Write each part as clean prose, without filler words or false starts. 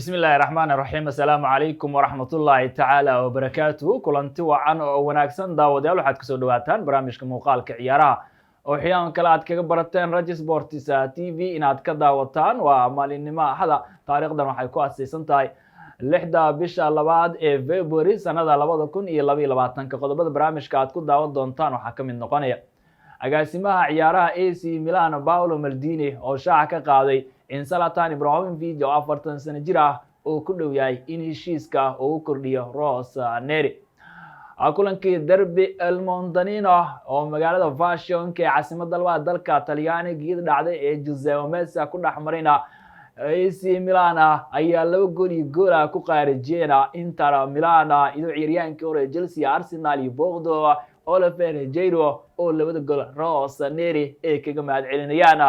بسم الله الرحمن الرحيم السلام عليكم ورحمة الله تعالى وبركاته كلنتي وعن وناكسن داوديال waxaad kusoo dhawaataan barnaamijka muuqaalka ciyaaraha oo xiyaan kala aad kaga barateen Raj Sports TV inaad ka daawataan waa maalinimo ahada taariikhdan waxay ku aasaysan tahay 6 bisha labaad ee February sanada 2022 qodobada barnaamijka aad ku daawan doontaan waxa ka mid noqonaya agaasimaha ciyaaraha AC Milan Paolo Maldini oo shaaca ka qaaday in Zlatan Ibrahimovic oo 40 sano jir ah oo ku dhow yahay in heshiiska uu kordhiyo Rossoneri kulankii derby El Montanino oo magaalada Fashion ee caasimadda dalka Talyaaniga dhacday ee Giuseppe Meazza ku dhaxmarina AC Milan ayaa 2 gool ku qaarijiyay Inter Milan iyo ciyaaryahankii hore Chelsea Arsenal iyo Bordeaux Oliver Giroud oo 2 gool Rossoneri ee kaga mahad celinayaan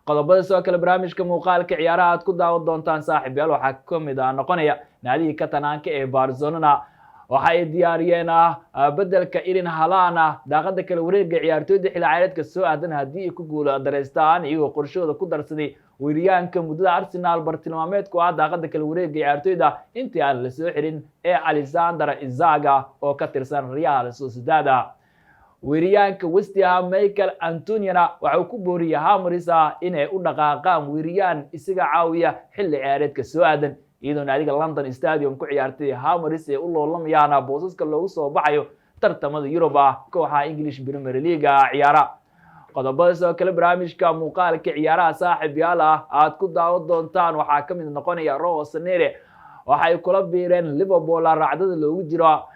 qodobada soo kale barnaamijka muuqaalka ciyaaraha aad ku daawan doontaan saaxiibayaal waxa ka mid ah noqonaya naadiga Catanaanka ee Barcelona waxa ay diyaariyeen bedelka Erling Haaland daaqada kala wareegga ciyaartooyda xilli ciyaareedka soo aadan hadii ay ku guuldareystaan iyagoo qorshooda ku darsaday weeraryahanka muddada Arsenal bartilmaameedku daaqada kala wareegga ciyaartooyda intii aan la soo xirin ee Alexander Isak oo ka tirsan Real Sociedad weeraryahanka West Ham Michael Antonio waxa uu ku booriyay Hammers inay u dhaqaaqaan weeraryahan isaga caawiya xilli ciyaareedka soo aadan iyadoo naadiga London Stadium ku ciyaartay Hammers ee u loolamayaan boosaska loogu soo baxayo tartamada Yurub kooxaha English Premier League ciyaara qodobada soo kale barnaamijka muuqaalka ciyaaraha saaxiibayaal aad ku daawan doontaan waxa ka mid noqonaya Rossoneri waxay kula biireen Liverpool raacdada loogu jiro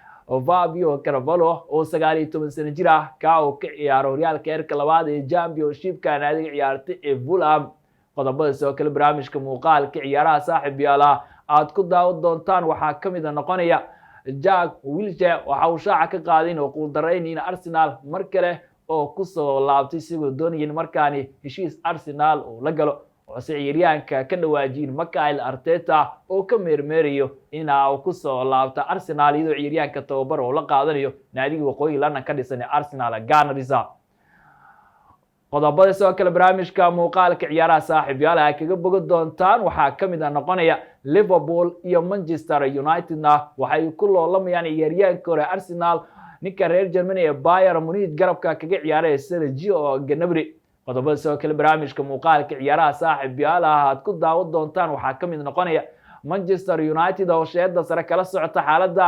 Fabio Carvalho oo 19 sano jir ah ka oo ka ciyaaro horyaalka heerka labaad ee Championship-ka naadiga ciyaartay ee Fulham qodobada soo kale barnaamijka muuqaalka ciyaaraha saaxiibayaal aad ku daawan doontaan waxa ka mid noqonaya Jack Wilshere waxa uu shaaca ka qaaday inuu ku dareenin Arsenal mar kale oo ku soo laabtay sidoo doonayeen markaani heshiis Arsenal oo la galo ciyaaryahanka ka dhawaajin Mikel Arteta oo ka meermeerayo in uu ku soo laabto Arsenal iyadoo ciyaaryahanka tababar oo la qaadanayo naadiga waqooyi London ka dhisan Arsenal Gunners qodobada soo kale barnaamijka muuqaalka ciyaaraha saaxiibayaal ay kaga bogo doontaan waxa ka mid noqonaya Liverpool iyo Manchester United waxay ku loolamayaan ciyaaryahanka hore Arsenal ninka reer Germany ee Bayern Munich garabka kaga ciyaaray Sergio Gnabry qodobada soo kale barnaamijka muuqaalka ciyaaraha saaxiibayaal aad ku daawan doontaan waxa ka mid noqonaya Manchester United oo sheeda sare kala socota xaaladda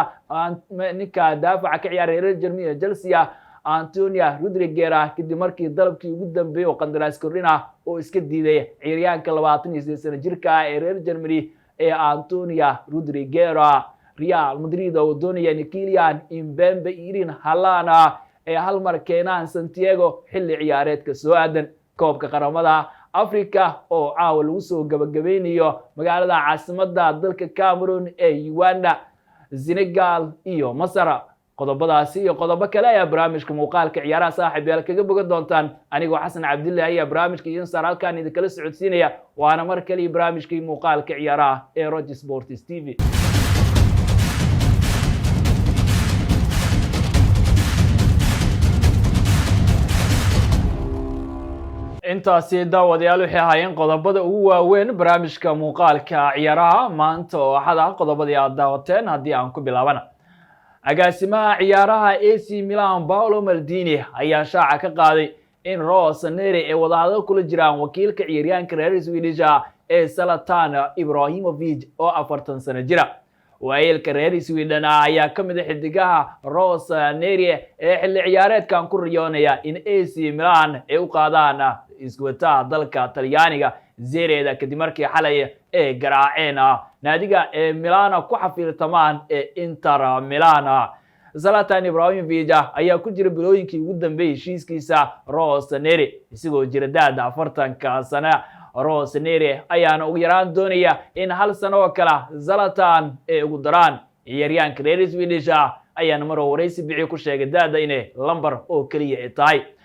ninka daafaca ka ciyaaray reer Germany ee Chelsea Antonio Rudiger kadib markii dalabkii ugu dambeeyay oo qandaraas kordhina oo iska diiday ciyaaryahanka 28 sano jirka ee reer Germany ee Antonio Rudiger Real Madrid oo doonaya Kylian Mbappe Erling Haaland ee hal mar keenaan Santiago xilli ciyaareedka soo aadan koobka qaramada Afrika oo caawa lagu soo gabagabeynayo magaalada caasimadda dalka Cameroon ee Uganda Senegal iyo Masar qodobadaasi iyo qodobo kale ayaa barnaamijka muuqaalka ciyaaraha saaxiibayaal kaga boga doontaan anigoo Xasan Cabdullaahi ayaa barnaamijka idin saaray halkaan idin kala socodsiinaya waana mar kale barnaamijkii muuqaalka ciyaaraha ee Raj Sports TV intaasi daawadayaal waxay ahaayeen qodobada ugu waaweyn barnaamijka muuqaalka ciyaaraha maanta oo axada qodobadii aad daawateen haddii aan ku bilaabana agaasimaha ciyaaraha AC Milan Paolo Maldini ayaa shaaca ka qaaday in Rossoneri ay wadahadal kula jiraan wakiilka ciyaaryahanka reer Swedish ee Zlatan Ibrahimovic oo 40 sano jira waayelka reer Sweden ayaa ka mid ah xidigaha Rossoneri ee xilli ciyaareedkan ku riyoonaya in AC Milan ay u qaadaan iskuwata dalka Talyaaniga zeereeda kadib markii xalay ee garaaceen naadiga ee Milan ku xafiirtamaan ee Inter Milan Zlatan Ibrahimovic ayaa ku jira bilooyinkii ugu dambeeyay heshiiskiisa Rossoneri isagoo jira daada 40 sano Rossoneri ayaana ugu yaraan doonaya in hal sano oo kale Zlatan ee ugu daraan ciyaaryahanka reer Swedish ayaana mar wareysi bixi ku sheegay daada inay lambar oo kaliya tahay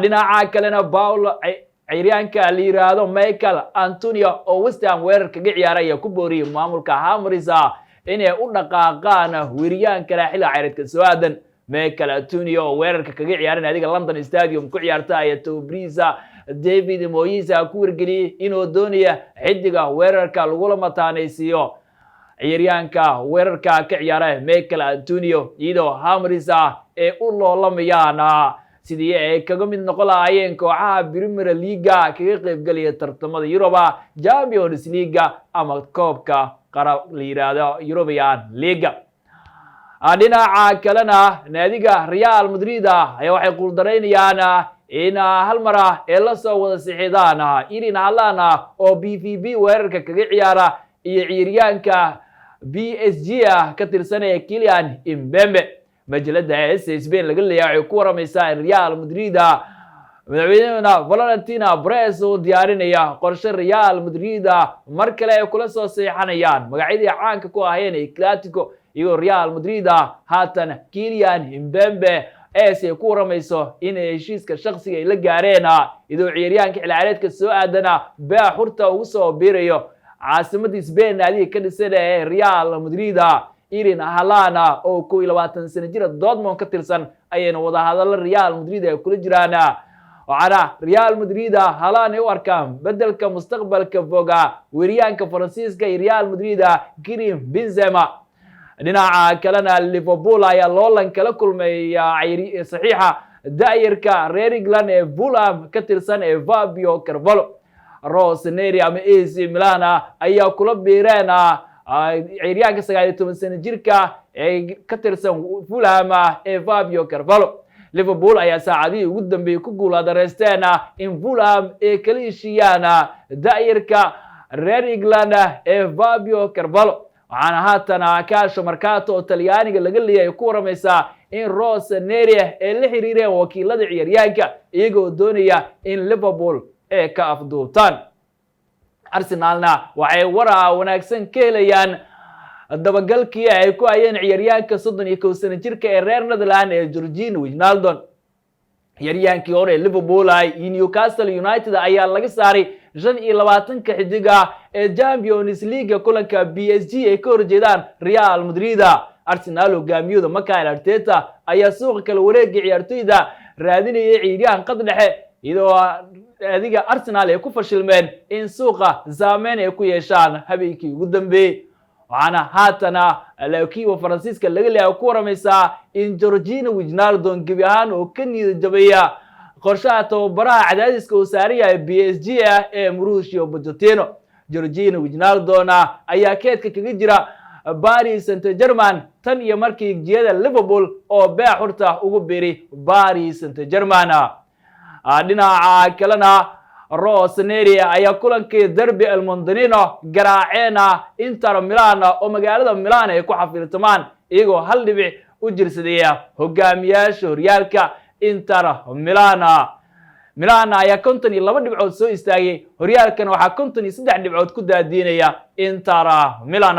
dhinaca kalena Paolo ciyaaryahanka la yiraahdo Michael Antonio oo West Ham weerarka ka ciyaaraya ku booriyay maamulka Hammers inay u dhaqaaqaan weeraryahanka xilli ciyaareedka soo aadan Michael Antonio weerarka kaga ciyaaray naadiga London Stadium ku ciyaartay Tobrisa David Moyes ku wargeliyay inuu doonayo xidiga weerarka lagula mataanaysiiyo ciyaaryahanka weerarka ka ciyaara Michael Antonio iyadoo Hammers ee u loolamayaan sidii ay kaga mid noqon lahaayeen kooxaha Premier League kaga qaybgalaya tartamada Europa Champions League ama koobka qaran la yiraahdo European League. dhinaca kalena naadiga Real Madrid ayaa waxay quuldareynayaan in hal mar ay la soo wada sixidaan Erling Haaland oo BVB weerarka kaga ciyaara iyo ciyaaryahanka PSG ka tirsan Kylian Mbappe. majalada Spain laga leeyahay ku waramaysaa in Real Madrid madaxweynaha Valentina Perez oo diyaarinaya qorshe Real Madrid mar kale ay kula soo seexanayaan magacyadii caanka ku ahayeen Atletico iyo Real Madrid haatan Kylian Mbappe ay ku waramayso in heshiiska shakhsiga ay la gaareen idoo ciyaaryahanka xilciyaareedka soo aadana baa xurta ugu soo biirayo caasimadda Spain naadiga ka dhisan ee Real Madrid. Erling Haaland oo 22 sano jir Dortmund ka tirsan ayayna wada hadal Real Madrid ay kula jiraan waxaana Real Madrid Haaland ay u arkaan bedelka mustaqbalka foga weeryahanka Faransiiska ee Real Madrid Karim Benzema. dhinaca kalena Liverpool ayaa loolan kala kulmay saxiixa daayirka reer England ee Fulham ka tirsan ee Fabio Carvalho. Rossoneri ama AC Milan ayaa kula biireen ciyaaryahanka 19 sano jirka ee ka tirsan Fulham ee Fabio Carvalho. Liverpool ayaa saacadii ugu dambeeyay ku guuldareysteen in Fulham ay kala heshiiyaan daayirka reer England ee Fabio Carvalho. waxaana haatan kaasho markato oo Talyaaniga laga leeyahay ku waramaysaa in Rossoneri ay la xiriireen wakiilada ciyaaryahanka iyagoo doonaya in Liverpool ay ka afduubtaan. Arsenalna waxay waraa wanaagsan ka helayaan dabagalkii ay ku hayeen ciyaaryahanka 31 sano jirka ee reer Netherlands ee Georginio Wijnaldum. ciyaaryahankii hore Liverpool iyo Newcastle United ayaa laga saaray 25 xidiga ee Champions League kulanka PSG ay ka horjeedaan Real Madrid. Arsenal hogaamiyada Mikel Arteta ayaa suuqa kala wareegay ciyaartoyda raadinayay ciyaaryahan qad dhexe iyadoo adiga Arsenal ay ku fashilmeen in suuqa saameyn ay ku yeeshaan habeenkii ugu dambeeyay. waxaana haatana laakiin Faransiiska laga leeyahay ku waramaysaa in Georginio Wijnaldum gabi ahaan oo ka niyad jabaya qorshaha tababaraha cadaadiska uu saaran yahay PSG ee Mauricio Pochettino. Georginio Wijnaldum ayaa keedka kaga jira Paris Saint-Germain tan iyo markii jiyada Liverpool oo baa xurta ugu biiray Paris Saint-Germain. dhinaca kalena Rossoneri ayaa kulankii derby El Mondonino garaaceen Inter Milan oo magaalada Milan ay ku xafiltamaan iyagoo hal dhibic u jirsadaya hogaamiyaasha horyaalka Inter Milan ayaa 52 dhibcood soo istaagay horyaalkan waxaa 53 dhibcood ku daadiinaya Inter Milan.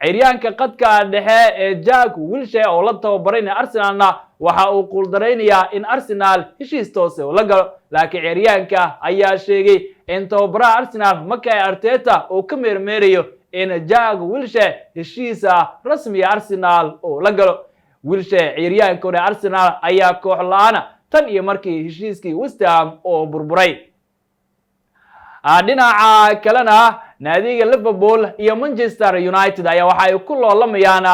ciyaaryahanka qadka dhexe ee Jack Wilshere oo la tababaray Arsenalna waxa uu quuldareynayaa in Arsenal heshiis toos ah la galo laakiin ciyaaryahanka ayaa sheegay in tababaraha Arsenal Mikel Arteta uu ka meermeerayo in Jack Wilshere heshiis rasmi Arsenal oo la galo. Wilshere ciyaaryahanka hore Arsenal ayaa koox la'aan tan iyo markii heshiiskii West Ham oo burburay. dhinaca kalena naadiga Liverpool iyo Manchester United ayaa waxa ay ku loolamayaan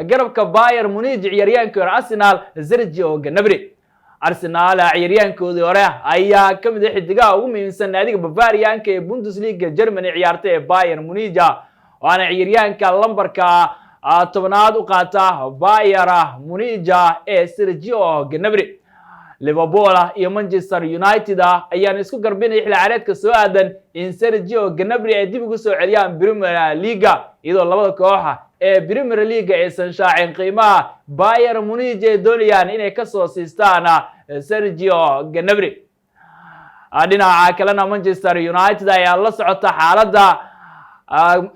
garabka Bayern Munich ciyaaryahanka hore Arsenal Sergio Gnabry. Arsenal ciyaaryahankoodii hore ayaa ka mid ah xidigaha ugu muhiimsan naadiga Bavarianka ee Bundesliga Germany ciyaarta ee Bayern Munich waana ciyaaryahanka lambarka 10aad u qaata Bayern Munich ee Sergio Gnabry. Liverpool iyo Manchester United ayaan isku garbinay xil ciyaareedka soo aadan in Sergio Gnabry ay dib ugu soo celiyaan Premier League iyadoo labada koox ee Premier League ay san shaacin qiimaha Bayern Munich ay doonayaan inay ka soo siistaan Sergio Gnabry. dhinaca kalena Manchester United ayaa la socota xaaladda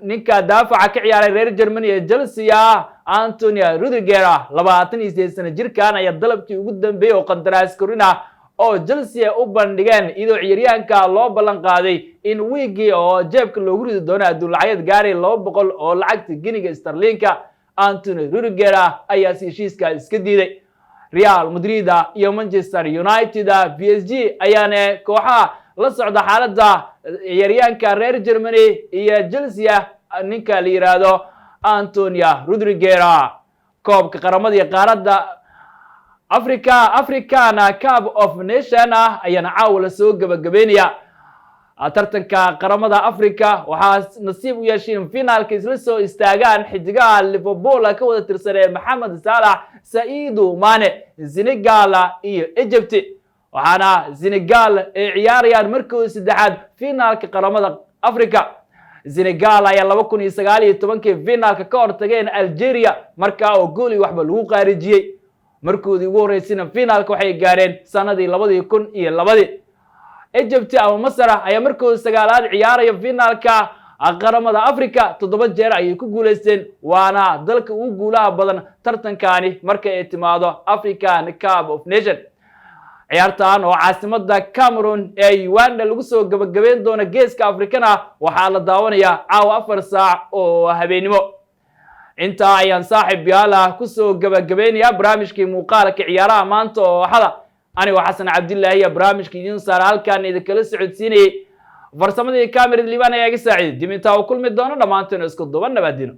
ninka daafaca ka ciyaaray reer Germany ee Chelsea Antonio Rudiger 28 sano jirkan ayaa dalabkii ugu dambeeyay oo qandaraas korina oo Chelsea u bandhigeen iyadoo ciyaaryahanka loo ballan qaaday in wiigi oo jeebka loogu ridi doono adduunyada gaaray 200 oo lacagta giniga sterlinka. Antonio Rudiger ayaa heshiiska iska diiday. Real Madrid iyo Manchester United PSG ayaana kooxaha la socda xaaladda ciyaaryahanka reer Germany iyo Chelsea ninka la yiraahdo Antonio Rudiger koobka qaramada iyo qaaradda African Cup of Nations ayana caawa la soo gabagabeynaya tartanka qaramada Afrika waxaa nasiib u yeesheen finaalka isla soo istaagaan xidigaha Liverpool ka wada tirsanay Mohamed Salah, Sadio Mane, Senegal iyo Egypt waxaana Senegal ay ciyaarayaan markii saddexaad finaalka qaramada Afrika. Senegal ayaa 2019 finaalka ka hortageen Algeria markaa oo gool waxba lagu qaarijiyay markoodii ugu horeysayna finaalka waxay gaareen sanadii 2002. Egypt ama Masar ayaa markii sagaalaad ciyaaraya finaalka qaramada Afrika 7 jeer ayay ku guuleysteen waana dalka ugu guulaha badan tartankani marka ay timaado African Cup of Nations. ciyaartan oo caasimada Cameroon ee Uganda lagu soo gabagabeyn doona geeska Afrikana waxaa la daawanayaa caawa 4 saac oo habeenimo. inta ayaan saaxiib yaala ku soo gabagabeynaya barnaamijkii muuqaalka ciyaaraha maanta oo xada أنا وحسن عبد الله يا برامج كيدين صار هالكان إذا كل سعود سيني فرصة مدي كاميرا اللي بنا يا سعيد دمتها وكل مدونا لما أنتوا نسكت دوبنا بعدين